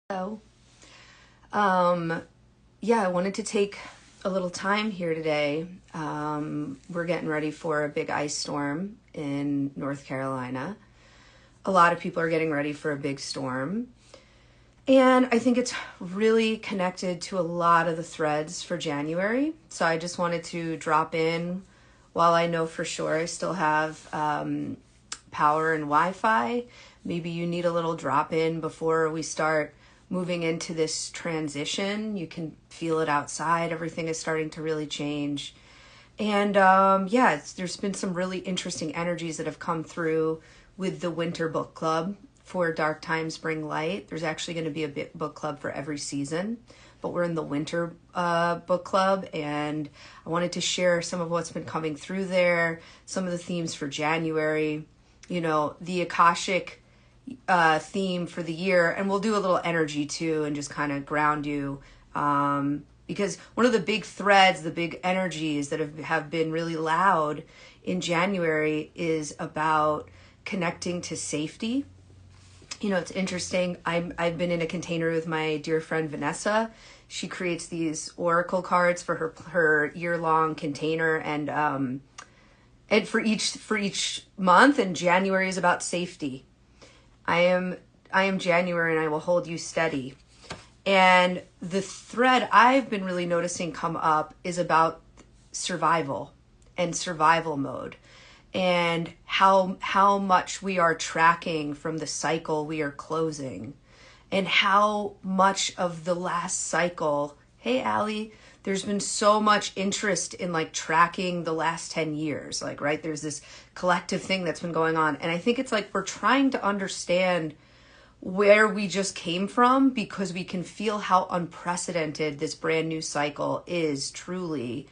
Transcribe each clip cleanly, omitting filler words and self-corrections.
Hello. Yeah, I wanted to take a little time here today. We're getting ready for a big ice storm in North Carolina. A lot of people are getting ready for a big storm. And I think it's really connected to a lot of the threads for January. So I just wanted to drop in while I know for sure I still have power and Wi-Fi. Maybe you need a little drop in before we start moving into this transition. You can feel it outside. Everything is starting to really change. And there's been some really interesting energies that have come through with the winter book club for Dark Times Bring Light. There's actually going to be a book club for every season, but we're in the winter book club, and I wanted to share some of what's been coming through there, some of the themes for January, the Akashic theme for the year, and we'll do a little energy too and just kind of ground you, because one of the big threads, the big energies that have been really loud in January is about connecting to safety. It's interesting. I've been in a container with my dear friend Vanessa. She creates these oracle cards for her year-long container, and for each month, and January is about safety. I am January, and I will hold you steady. And the thread I've been really noticing come up is about survival and survival mode, and how much we are tracking from the cycle we are closing, and how much of the last cycle, hey Allie, there's been so much interest in tracking the last 10 years, right? There's this collective thing that's been going on. And I think it's we're trying to understand where we just came from, because we can feel how unprecedented this brand new cycle is truly.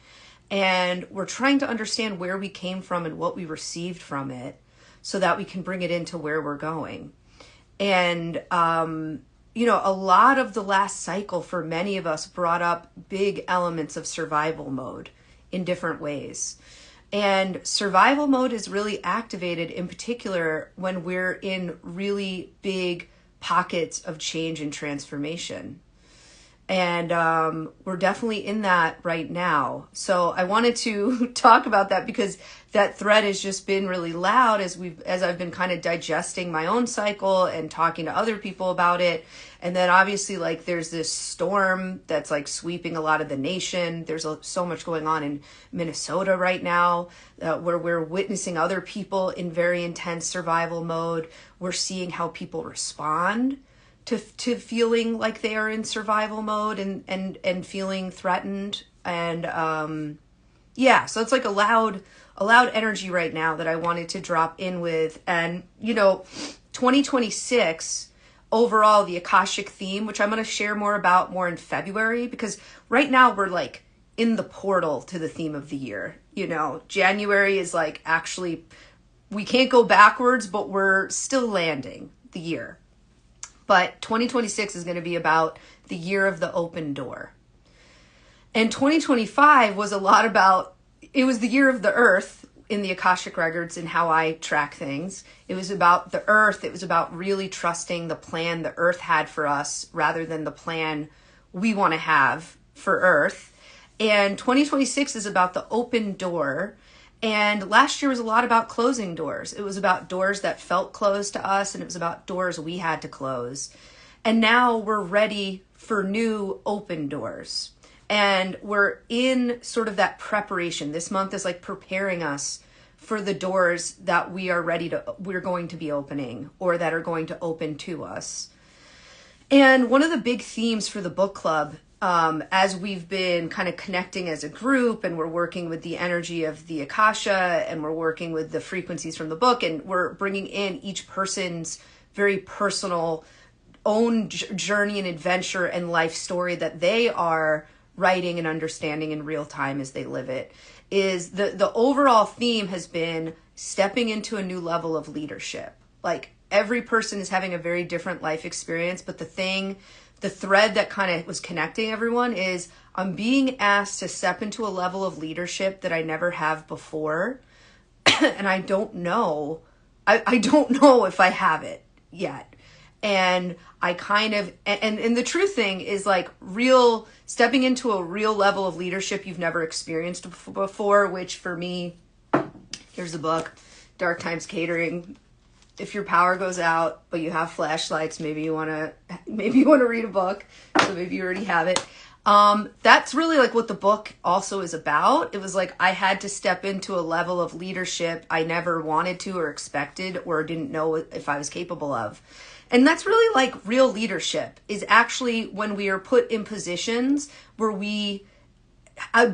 And we're trying to understand where we came from and what we received from it so that we can bring it into where we're going. And, a lot of the last cycle for many of us brought up big elements of survival mode in different ways. And survival mode is really activated in particular when we're in really big pockets of change and transformation. And we're definitely in that right now. So I wanted to talk about that because that thread has just been really loud as I've been kind of digesting my own cycle and talking to other people about it. And then obviously there's this storm that's sweeping a lot of the nation. There's so much going on in Minnesota right now, where we're witnessing other people in very intense survival mode. We're seeing how people respond to feeling like they are in survival mode and feeling threatened. And so it's a loud energy right now that I wanted to drop in with. And 2026 overall, the Akashic theme, which I'm going to share more in February, because right now we're in the portal to the theme of the year. January is actually, we can't go backwards, but we're still landing the year. But 2026 is going to be about the year of the open door. And 2025 was a lot about, it was the year of the earth in the Akashic Records and how I track things. It was about the earth. It was about really trusting the plan the earth had for us rather than the plan we want to have for earth. And 2026 is about the open door. And last year was a lot about closing doors. It was about doors that felt closed to us, and it was about doors we had to close. And now we're ready for new open doors. And we're in sort of that preparation. This month is preparing us for the doors that we're going to be opening, or that are going to open to us. And one of the big themes for the book club, as we've been kind of connecting as a group, and we're working with the energy of the Akasha, and we're working with the frequencies from the book, and we're bringing in each person's very personal own journey and adventure and life story that they are writing and understanding in real time as they live it, is the overall theme has been stepping into a new level of leadership. Every person is having a very different life experience, but the thread that kind of was connecting everyone is I'm being asked to step into a level of leadership that I never have before. And I don't know. I don't know if I have it yet. And I kind of, and the true thing is like stepping into a real level of leadership you've never experienced before, which for me, here's the book, Dark Times Catering. If your power goes out, but you have flashlights, maybe you want to read a book. So maybe you already have it. That's really like what the book also is about. It was like I had to step into a level of leadership I never wanted to or expected or didn't know if I was capable of. And that's really like real leadership is actually when we are put in positions where we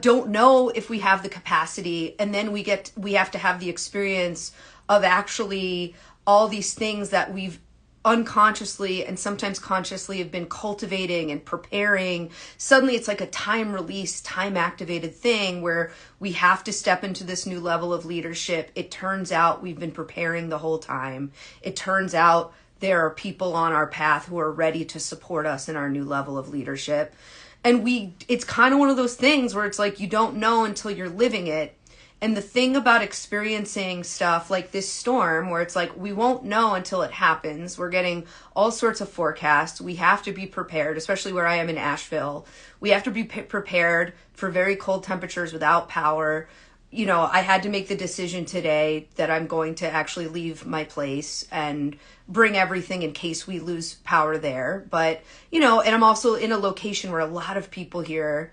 don't know if we have the capacity, and then we have to have the experience of actually all these things that we've unconsciously and sometimes consciously have been cultivating and preparing. Suddenly it's like a time release, time activated thing where we have to step into this new level of leadership. It turns out we've been preparing the whole time. It turns out there are people on our path who are ready to support us in our new level of leadership. And it's kind of one of those things where it's like you don't know until you're living it. And the thing about experiencing stuff like this storm, where it's like we won't know until it happens. We're getting all sorts of forecasts. We have to be prepared, especially where I am in Asheville. We have to be prepared for very cold temperatures without power. You know, I had to make the decision today that I'm going to actually leave my place and bring everything in case we lose power there. But, you know, and I'm also in a location where a lot of people here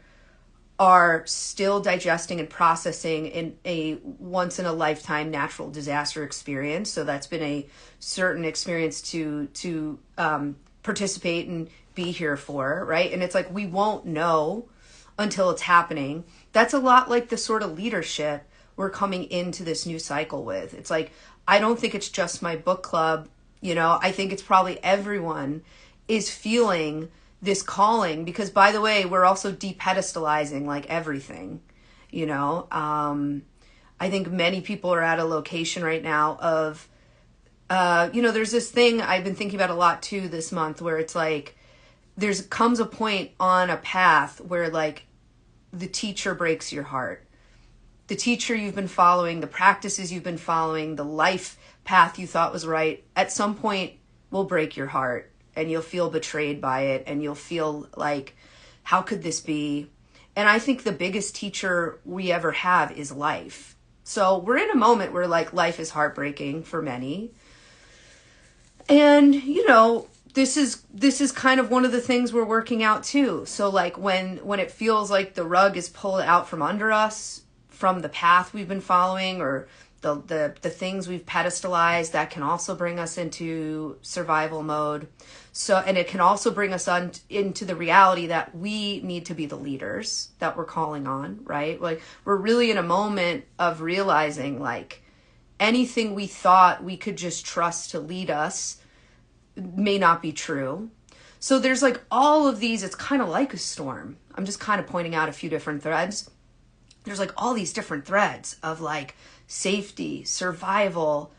are still digesting and processing in a once in a lifetime natural disaster experience. So that's been a certain experience to participate and be here for, right? And it's like, we won't know until it's happening. That's a lot like the sort of leadership we're coming into this new cycle with. It's like, I don't think it's just my book club. You know, I think it's probably everyone is feeling this calling, because by the way, we're also depedestalizing like everything, you know. I think many people are at a location right now of, you know, there's this thing I've been thinking about a lot too this month where it's like, comes a point on a path where like the teacher breaks your heart. The teacher you've been following, the practices you've been following, the life path you thought was right, at some point will break your heart. And you'll feel betrayed by it, and you'll feel like, how could this be? And I think the biggest teacher we ever have is life. So we're in a moment where like life is heartbreaking for many. And, you know, this is kind of one of the things we're working out too. So like when it feels like the rug is pulled out from under us, from the path we've been following, or the things we've pedestalized, that can also bring us into survival mode. So, and it can also bring us into the reality that we need to be the leaders that we're calling on, right? Like we're really in a moment of realizing like anything we thought we could just trust to lead us may not be true. So there's like all of these, it's kind of like a storm. I'm just kind of pointing out a few different threads. There's like all these different threads of like safety, survival,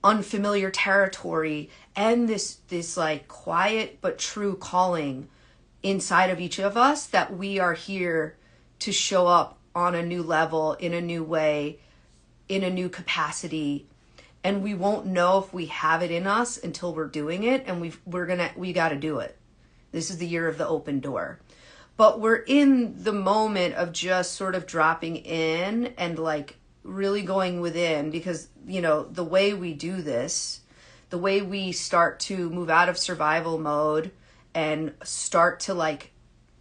unfamiliar territory, and this like quiet but true calling inside of each of us that we are here to show up on a new level, in a new way, in a new capacity. And we won't know if we have it in us until we're doing it, and we got to do it. This is the year of the open door. But we're in the moment of just sort of dropping in and like really going within, because, you know, the way we do this, the way we start to move out of survival mode and start to like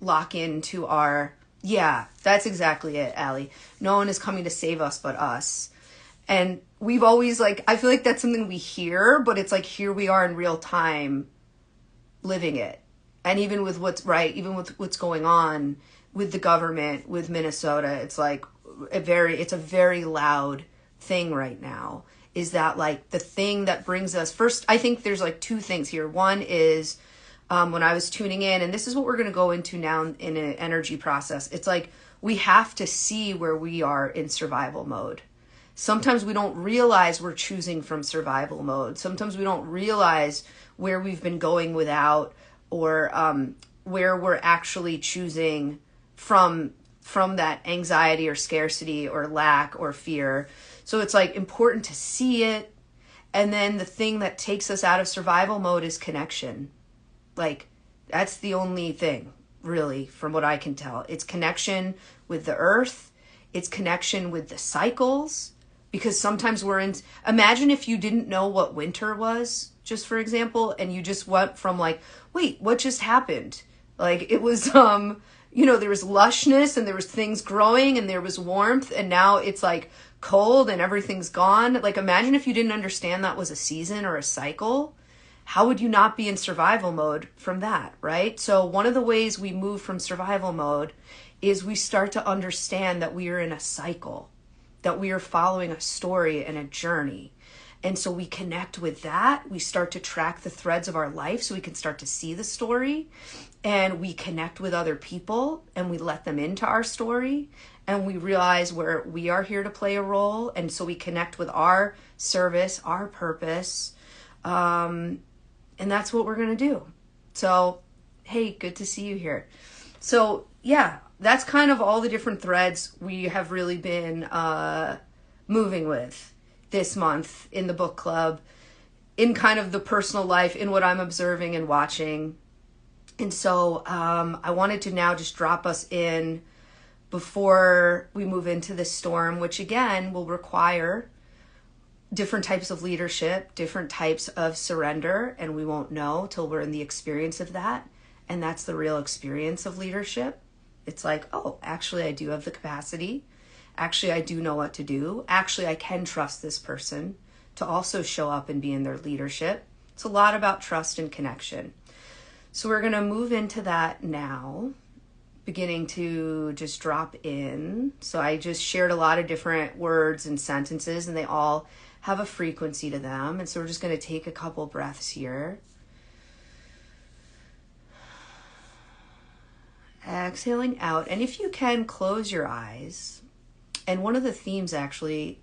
lock into our, yeah, that's exactly it, Allie. No one is coming to save us but us. And we've always like, I feel like that's something we hear, but it's like, here we are in real time living it. And even with what's right, even with what's going on with the government, with Minnesota, it's like it's a very loud thing right now. Is that like the thing that brings us first? I think there's like two things here. One is when I was tuning in, and this is what we're going to go into now in an energy process. It's like we have to see where we are in survival mode. Sometimes we don't realize we're choosing from survival mode. Sometimes we don't realize where we've been going without, or where we're actually choosing from that anxiety or scarcity or lack or fear. So it's like important to see it And then the thing that takes us out of survival mode is connection. Like, that's the only thing, really, from what I can tell. It's connection with the earth. It's connection with the cycles. Because sometimes we're in... Imagine if you didn't know what winter was, just for example, and you just went from like, wait, what just happened? Like, it was, there was lushness and there was things growing and there was warmth, and now it's like cold and everything's gone. Like, imagine if you didn't understand that was a season or a cycle. How would you not be in survival mode from that, right? So one of the ways we move from survival mode is we start to understand that we are in a cycle, that we are following a story and a journey. And so we connect with that. We start to track the threads of our life so we can start to see the story. And we connect with other people and we let them into our story. And we realize where we are here to play a role. And so we connect with our service, our purpose. And that's what we're going to do. So, hey, good to see you here. So, yeah, that's kind of all the different threads we have really been moving with this month in the book club, in kind of the personal life, in what I'm observing and watching. And so I wanted to now just drop us in before we move into this storm, which again will require different types of leadership, different types of surrender, and we won't know till we're in the experience of that. And that's the real experience of leadership. It's like, oh, actually I do have the capacity. Actually, I do know what to do. Actually, I can trust this person to also show up and be in their leadership. It's a lot about trust and connection. So we're going to move into that now, beginning to just drop in. So I just shared a lot of different words and sentences, and they all have a frequency to them. And so we're just going to take a couple breaths here. Exhaling out. And if you can, close your eyes. And one of the themes, actually,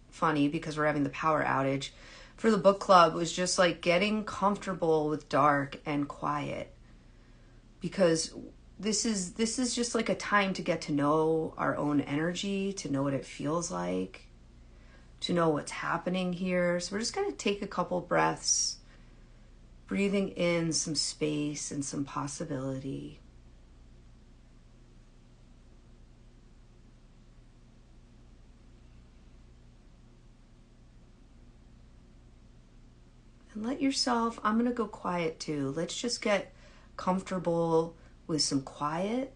funny because we're having the power outage, for the book club was just like getting comfortable with dark and quiet. Because this is just like a time to get to know our own energy, to know what it feels like, to know what's happening here. So we're just going to take a couple breaths, breathing in some space and some possibility. And let yourself, I'm going to go quiet too. Let's just get comfortable with some quiet.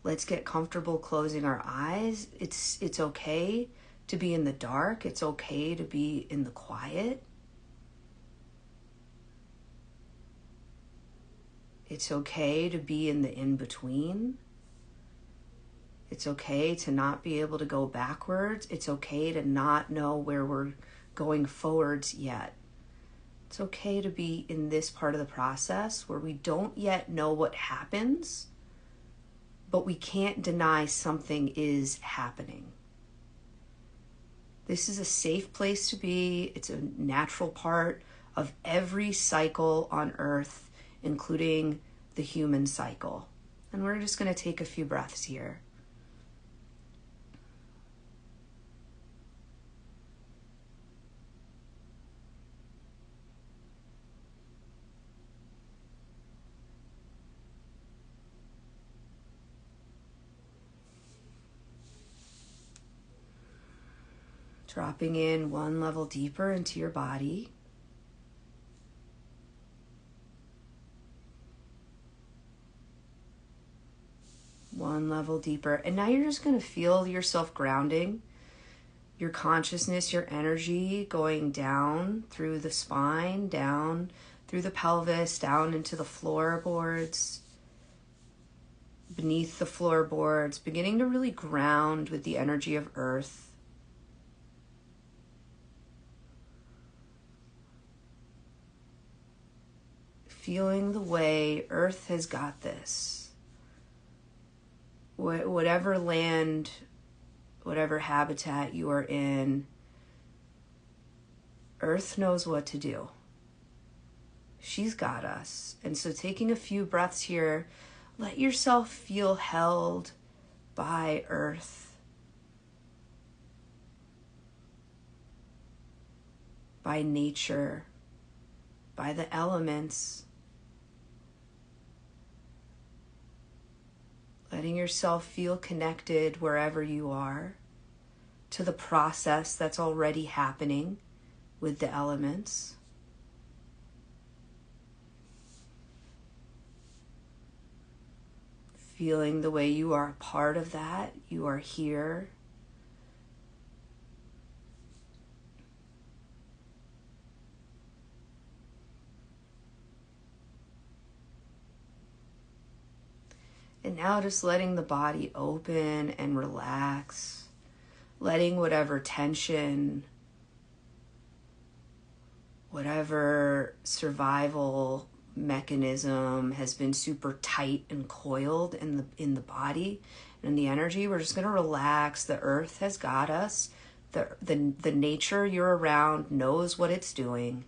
Let's get comfortable closing our eyes. It's okay to be in the dark. It's okay to be in the quiet. It's okay to be in the in-between. It's okay to not be able to go backwards. It's okay to not know where we're going forwards yet. It's okay to be in this part of the process where we don't yet know what happens, but we can't deny something is happening. This is a safe place to be. It's a natural part of every cycle on Earth, including the human cycle. And we're just going to take a few breaths here. Dropping in one level deeper into your body. One level deeper. And now you're just going to feel yourself grounding, your consciousness, your energy going down through the spine, down through the pelvis, down into the floorboards, beneath the floorboards, beginning to really ground with the energy of Earth. Feeling the way Earth has got this. Whatever land, whatever habitat you are in, Earth knows what to do. She's got us. And so taking a few breaths here, let yourself feel held by Earth. by nature, by the elements. Letting yourself feel connected wherever you are to the process that's already happening with the elements. Feeling the way you are a part of that, you are here. And now just letting the body open and relax, letting whatever tension, whatever survival mechanism has been super tight and coiled in the body and in the energy, we're just going to relax. The earth has got us. The nature you're around knows what it's doing.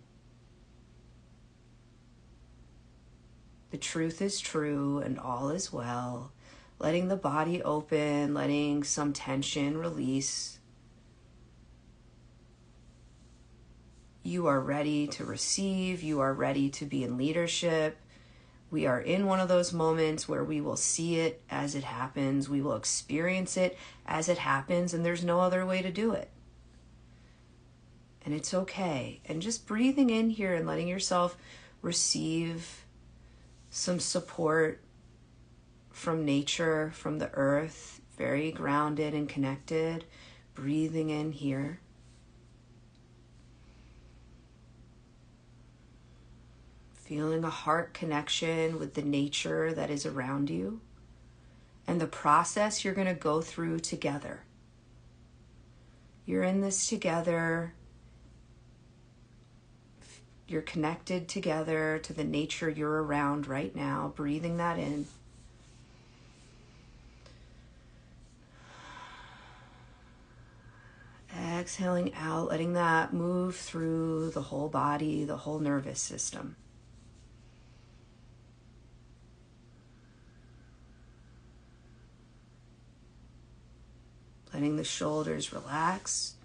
The truth is true and all is well. Letting the body open, letting some tension release. You are ready to receive. You are ready to be in leadership. We are in one of those moments where we will see it as it happens. We will experience it as it happens, and there's no other way to do it. And it's okay. And just breathing in here and letting yourself receive some support from nature, from the earth, very grounded and connected. Breathing in here. Feeling a heart connection with the nature that is around you and the process you're going to go through together. You're in this together. You're connected together to the nature you're around right now, breathing that in. Exhaling out, letting that move through the whole body, the whole nervous system. Letting the shoulders relax.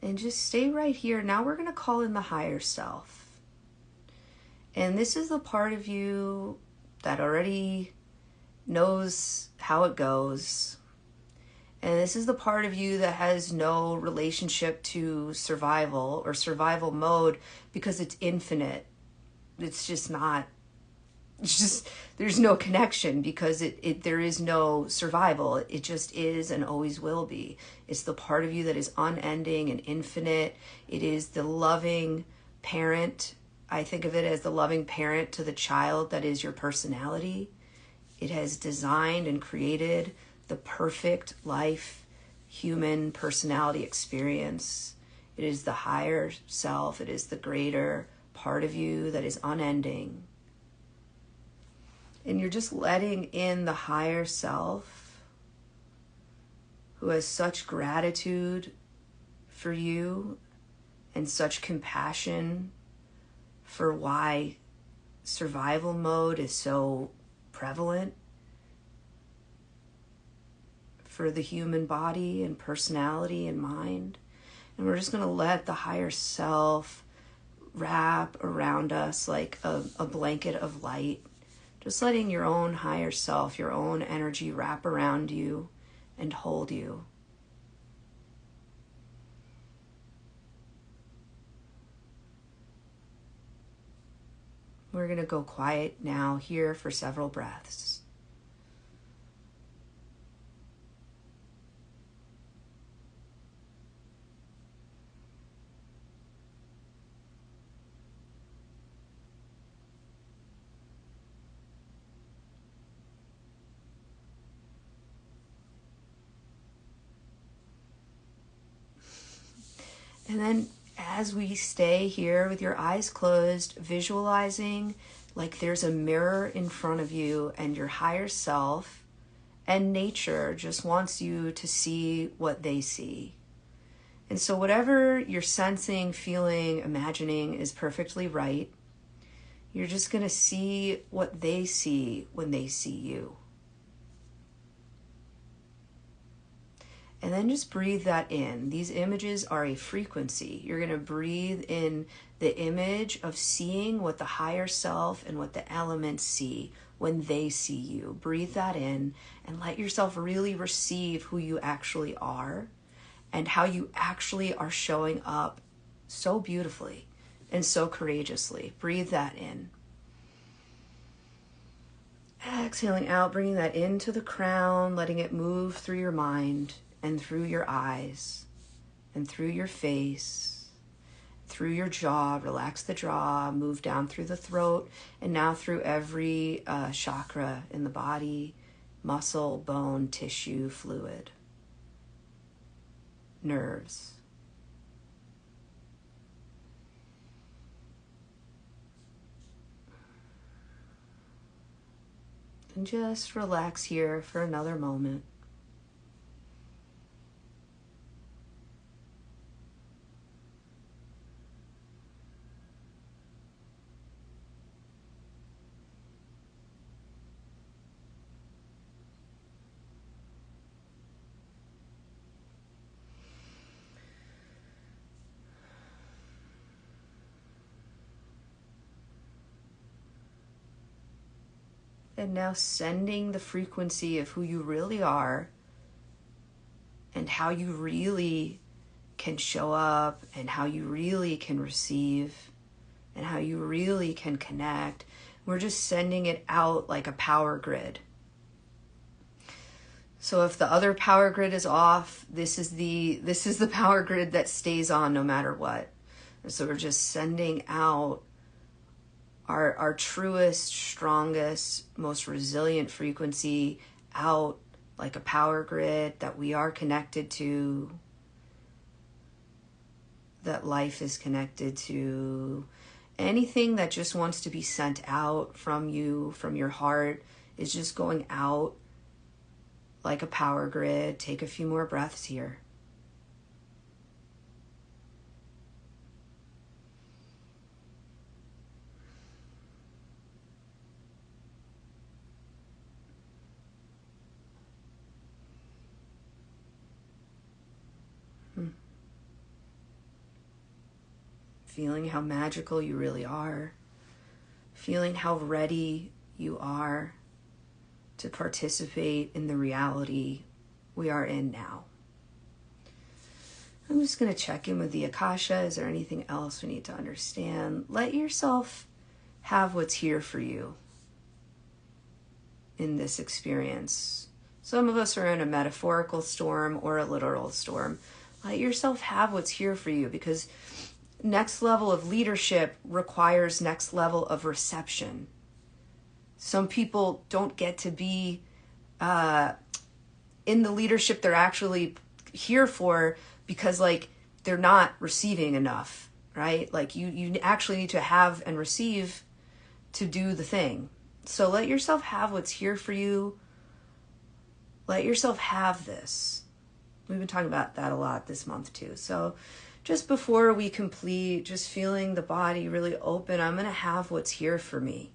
And just stay right here. Now we're going to call in the higher self. And this is the part of you that already knows how it goes. And this is the part of you that has no relationship to survival or survival mode because it's infinite. It's just not. It's just, there's no connection because there is no survival. It just is and always will be. It's the part of you that is unending and infinite. It is the loving parent. I think of it as the loving parent to the child that is your personality. It has designed and created the perfect life, human personality experience. It is the higher self. It is the greater part of you that is unending. And you're just letting in the higher self who has such gratitude for you and such compassion for why survival mode is so prevalent for the human body and personality and mind. And we're just going to let the higher self wrap around us like a blanket of light. Just letting your own higher self, your own energy wrap around you and hold you. We're going to go quiet now here for several breaths. And then as we stay here with your eyes closed, visualizing like there's a mirror in front of you and your higher self and nature just wants you to see what they see. And so whatever you're sensing, feeling, imagining is perfectly right. You're just going to see what they see when they see you. And then just breathe that in. These images are a frequency. You're going to breathe in the image of seeing what the higher self and what the elements see when they see you. Breathe that in and let yourself really receive who you actually are and how you actually are showing up so beautifully and so courageously. Breathe that in. Exhaling out, bringing that into the crown, letting it move through your mind and through your eyes and through your face, through your jaw. Relax the jaw, move down through the throat, and now through every chakra in the body, muscle, bone, tissue, fluid, nerves. And just relax here for another moment. And now sending the frequency of who you really are and how you really can show up and how you really can receive and how you really can connect. We're just sending it out like a power grid. So if the other power grid is off, this is the power grid that stays on no matter what. And so we're just sending out our truest, strongest, most resilient frequency out like a power grid that we are connected to, that life is connected to. Anything that just wants to be sent out from you, from your heart, is just going out like a power grid. Take a few more breaths here. Feeling how magical you really are. Feeling how ready you are to participate in the reality we are in now. I'm just going to check in with the Akasha. Is there anything else we need to understand? Let yourself have what's here for you in this experience. Some of us are in a metaphorical storm or a literal storm. Let yourself have what's here for you, because next level of leadership requires next level of reception. Some people don't get to be in the leadership they're actually here for because they're not receiving enough, right? You actually need to have and receive to do the thing. So let yourself have what's here for you. Let yourself have this. We've been talking about that a lot this month too. So just before we complete, just feeling the body really open, I'm going to have what's here for me.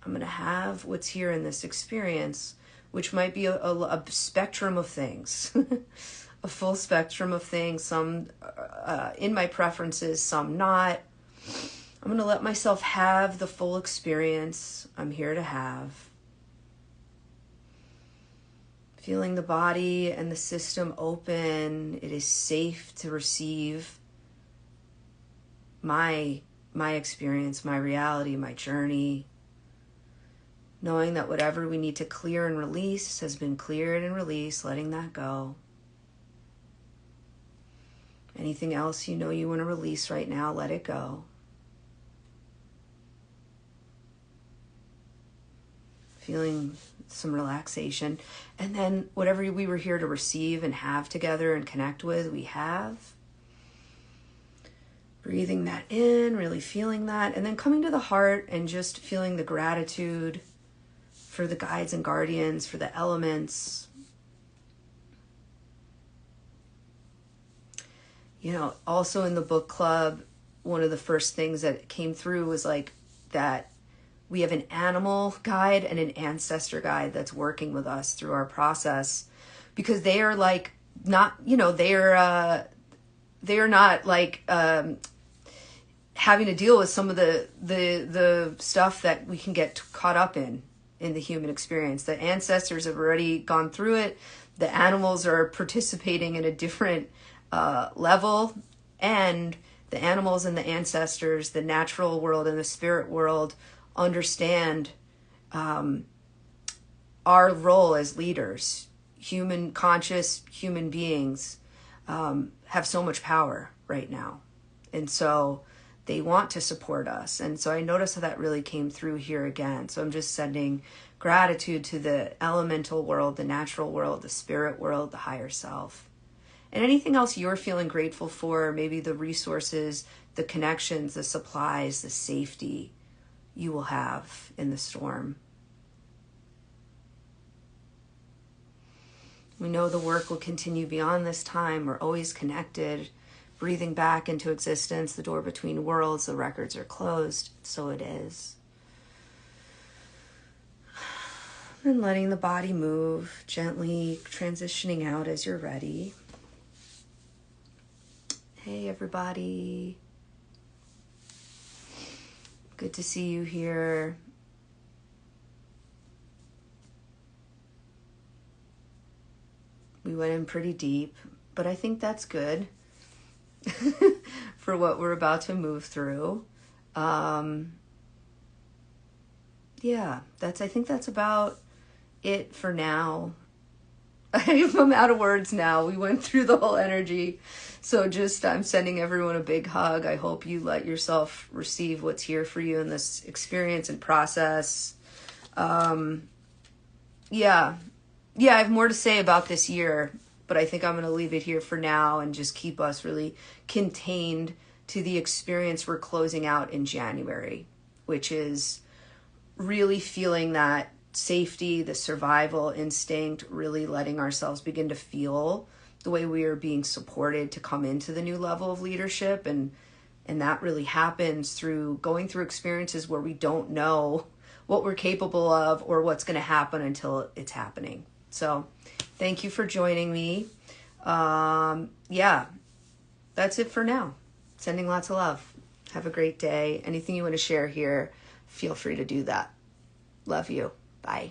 I'm going to have what's here in this experience, which might be a spectrum of things, a full spectrum of things, some in my preferences, some not. I'm going to let myself have the full experience I'm here to have. Feeling the body and the system open. It is safe to receive my experience, my reality, my journey. Knowing that whatever we need to clear and release has been cleared and released, letting that go. Anything else you want to release right now, let it go. Feeling some relaxation. And then whatever we were here to receive and have together and connect with, we have. Breathing that in, really feeling that. And then coming to the heart and just feeling the gratitude for the guides and guardians, for the elements. Also in the book club, one of the first things that came through was that we have an animal guide and an ancestor guide that's working with us through our process because they are like not, they are not like having to deal with some of the stuff that we can get caught up in the human experience. The ancestors have already gone through it. The animals are participating in a different level, and the animals and the ancestors, the natural world and the spirit world, understand our role as leaders. Conscious human beings have so much power right now. And so they want to support us. And so I noticed how that really came through here again. So I'm just sending gratitude to the elemental world, the natural world, the spirit world, the higher self. And anything else you're feeling grateful for, maybe the resources, the connections, the supplies, the safety you will have in the storm. We know the work will continue beyond this time. We're always connected, breathing back into existence, the door between worlds, the records are closed. So it is. And letting the body move, gently transitioning out as you're ready. Hey, everybody. Good to see you here. We went in pretty deep, but I think that's good for what we're about to move through. Yeah, I think that's about it for now. I'm out of words now. We went through the whole energy. So I'm sending everyone a big hug. I hope you let yourself receive what's here for you in this experience and process. Yeah, I have more to say about this year, but I think I'm going to leave it here for now and just keep us really contained to the experience we're closing out in January, which is really feeling that safety, the survival instinct, really letting ourselves begin to feel the way we are being supported to come into the new level of leadership. And that really happens through going through experiences where we don't know what we're capable of or what's going to happen until it's happening. So thank you for joining me. Yeah, that's it for now. Sending lots of love. Have a great day. Anything you want to share here, feel free to do that. Love you. Bye.